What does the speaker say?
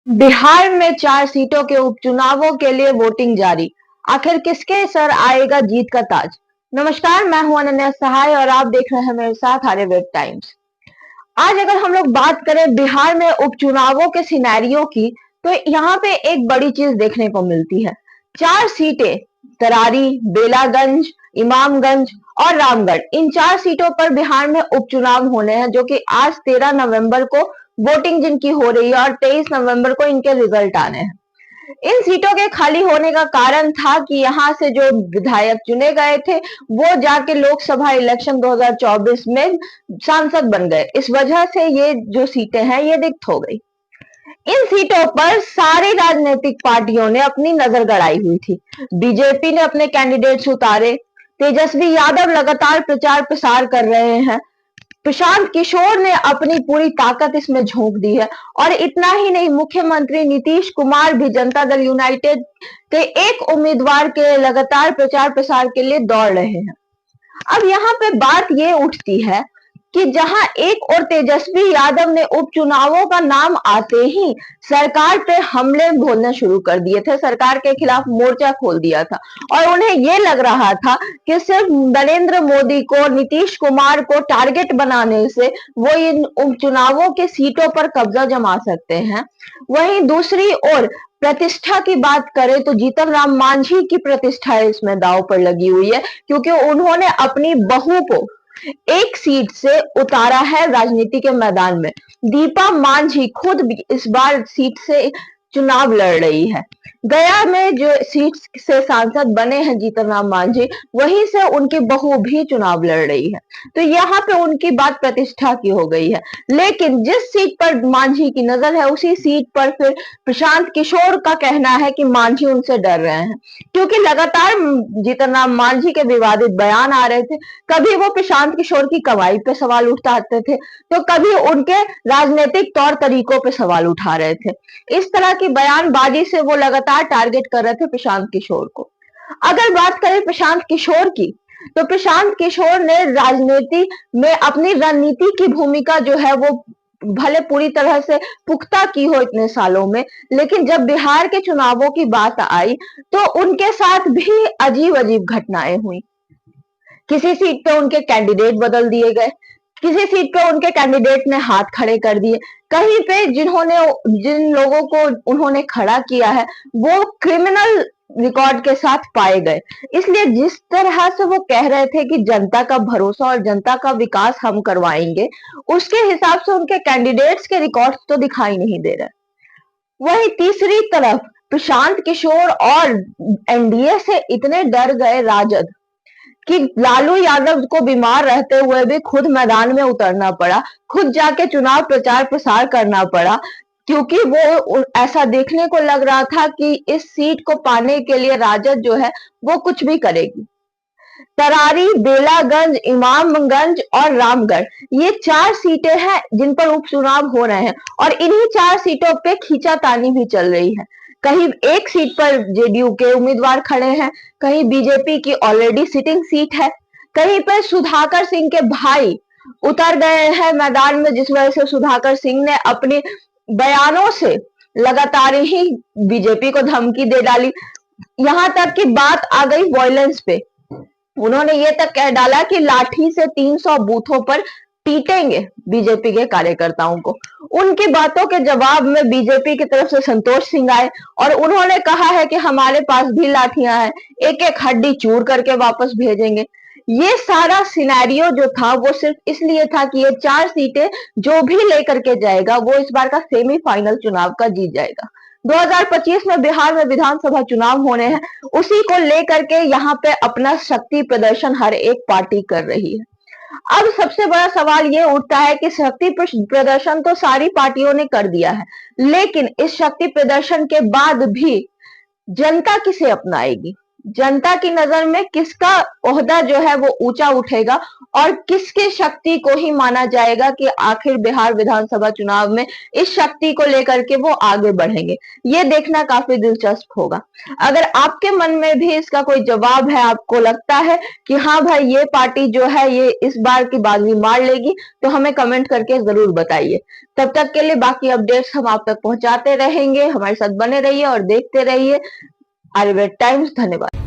बिहार में 4 सीटों के उपचुनावों के लिए वोटिंग जारी। आखिर किसके सर आएगा जीत का ताज। नमस्कार, मैं हूं अनन्या सहाय और आप देख रहे हैं मेरे साथ आर्य वेब टाइम्स। आज अगर हम लोग बात करें बिहार में उपचुनावों के सिनेरियो की, तो यहाँ पे एक बड़ी चीज देखने को मिलती है। 4 सीटें तरारी, बेलागंज, इमामगंज और रामगढ़, इन 4 सीटों पर बिहार में उपचुनाव होने हैं, जो कि आज 13 नवंबर को वोटिंग जिनकी हो रही है और 23 नवंबर को इनके रिजल्ट आने हैं। इन सीटों के खाली होने का कारण था कि यहाँ से जो विधायक चुने गए थे वो जाके लोकसभा इलेक्शन 2024 में सांसद बन गए। इस वजह से ये जो सीटें हैं ये रिक्त हो गई। इन सीटों पर सारी राजनीतिक पार्टियों ने अपनी नजर गड़ाई हुई थी। बीजेपी ने अपने कैंडिडेट्स उतारे, तेजस्वी यादव लगातार प्रचार प्रसार कर रहे हैं, प्रशांत किशोर ने अपनी पूरी ताकत इसमें झोंक दी है और इतना ही नहीं, मुख्यमंत्री नीतीश कुमार भी जनता दल यूनाइटेड के एक उम्मीदवार के लगातार प्रचार प्रसार के लिए दौड़ रहे हैं। अब यहाँ पे बात ये उठती है कि जहां एक और तेजस्वी यादव ने उपचुनावों का नाम आते ही सरकार पे हमले बोलना शुरू कर दिए थे, सरकार के खिलाफ मोर्चा खोल दिया था और उन्हें ये लग रहा था कि सिर्फ नरेंद्र मोदी को, नीतीश कुमार को टारगेट बनाने से वो इन उपचुनावों के सीटों पर कब्जा जमा सकते हैं। वहीं दूसरी ओर प्रतिष्ठा की बात करें तो जीतन राम मांझी की प्रतिष्ठा इसमें दांव पर लगी हुई है, क्योंकि उन्होंने अपनी बहू को एक सीट से उतारा है राजनीति के मैदान में। दीपा मांझी खुद भी इस बार सीट से चुनाव लड़ रही है। गया में जो सीट से सांसद बने हैं जीतन राम मांझी, वहीं से उनकी बहू भी चुनाव लड़ रही है। तो यहाँ पे उनकी बात प्रतिष्ठा की हो गई है। लेकिन जिस सीट पर मांझी की नजर है उसी सीट पर फिर प्रशांत किशोर का कहना है कि मांझी उनसे डर रहे हैं, क्योंकि लगातार जीतन राम मांझी के विवादित बयान आ रहे थे। कभी वो प्रशांत किशोर की कमाई पे सवाल उठाते थे, तो कभी उनके राजनीतिक तौर तरीकों पे सवाल उठा रहे थे। इस तरह की बयानबाजी से वो लगातार टारगेट कर रहे थे प्रशांत किशोर को। अगर बात करें प्रशांत किशोर की, तो प्रशांत किशोर ने राजनीति में अपनी रणनीति की भूमिका जो है वो भले पूरी तरह से पुख्ता की हो इतने सालों में, लेकिन जब बिहार के चुनावों की बात आई तो उनके साथ भी अजीब अजीब घटनाएं हुई। किसी सीट पे उनके कैंडिडेट बदल दिए गए, किसी सीट पे उनके कैंडिडेट ने हाथ खड़े कर दिए, कहीं पे जिन लोगों को उन्होंने खड़ा किया है वो क्रिमिनल रिकॉर्ड के साथ पाए गए। इसलिए जिस तरह से वो कह रहे थे कि जनता का भरोसा और जनता का विकास हम करवाएंगे, उसके हिसाब से उनके कैंडिडेट्स के रिकॉर्ड्स तो दिखाई नहीं दे रहे। वहीं तीसरी तरफ प्रशांत किशोर और एनडीए से इतने डर गए राजद कि लालू यादव को बीमार रहते हुए भी खुद मैदान में उतरना पड़ा, खुद जाके चुनाव प्रचार प्रसार करना पड़ा, क्योंकि वो ऐसा देखने को लग रहा था कि इस सीट को पाने के लिए राजद जो है वो कुछ भी करेगी। तरारी, बेलागंज, इमामगंज और रामगढ़, ये 4 सीटें हैं जिन पर उपचुनाव हो रहे हैं और इन्हीं 4 सीटों पे खींचातानी भी चल रही है। कहीं एक सीट पर जेडीयू के उम्मीदवार खड़े हैं, कहीं बीजेपी की ऑलरेडी सिटिंग सीट है, कहीं पर सुधाकर सिंह के भाई उतर गए हैं मैदान में, जिस वजह से सुधाकर सिंह ने अपने बयानों से लगातार ही बीजेपी को धमकी दे डाली। यहाँ तक कि बात आ गई वायलेंस पे, उन्होंने ये तक कह डाला कि लाठी से 300 बूथों पर पीटेंगे बीजेपी के कार्यकर्ताओं को। उनकी बातों के जवाब में बीजेपी की तरफ से संतोष सिंह आए और उन्होंने कहा है कि हमारे पास भी लाठियां हैं, एक एक हड्डी चूर करके वापस भेजेंगे। ये सारा सिनेरियो जो था वो सिर्फ इसलिए था कि ये 4 सीटें जो भी लेकर के जाएगा वो इस बार का सेमीफाइनल चुनाव का जीत जाएगा। 2025 में बिहार में विधानसभा चुनाव होने हैं, उसी को लेकर के यहाँ पे अपना शक्ति प्रदर्शन हर एक पार्टी कर रही है। अब सबसे बड़ा सवाल ये उठता है कि शक्ति प्रदर्शन तो सारी पार्टियों ने कर दिया है, लेकिन इस शक्ति प्रदर्शन के बाद भी जनता किसे अपनाएगी? जनता की नजर में किसका ओहदा जो है वो ऊंचा उठेगा और किसके शक्ति को ही माना जाएगा कि आखिर बिहार विधानसभा चुनाव में इस शक्ति को लेकर के वो आगे बढ़ेंगे, ये देखना काफी दिलचस्प होगा। अगर आपके मन में भी इसका कोई जवाब है, आपको लगता है कि हाँ भाई ये पार्टी जो है ये इस बार की बाजी मार लेगी, तो हमें कमेंट करके जरूर बताइए। तब तक के लिए बाकी अपडेट्स हम आप तक पहुंचाते रहेंगे, हमारे साथ बने रहिए और देखते रहिए आर्यवेद टाइम्स। धन्यवाद।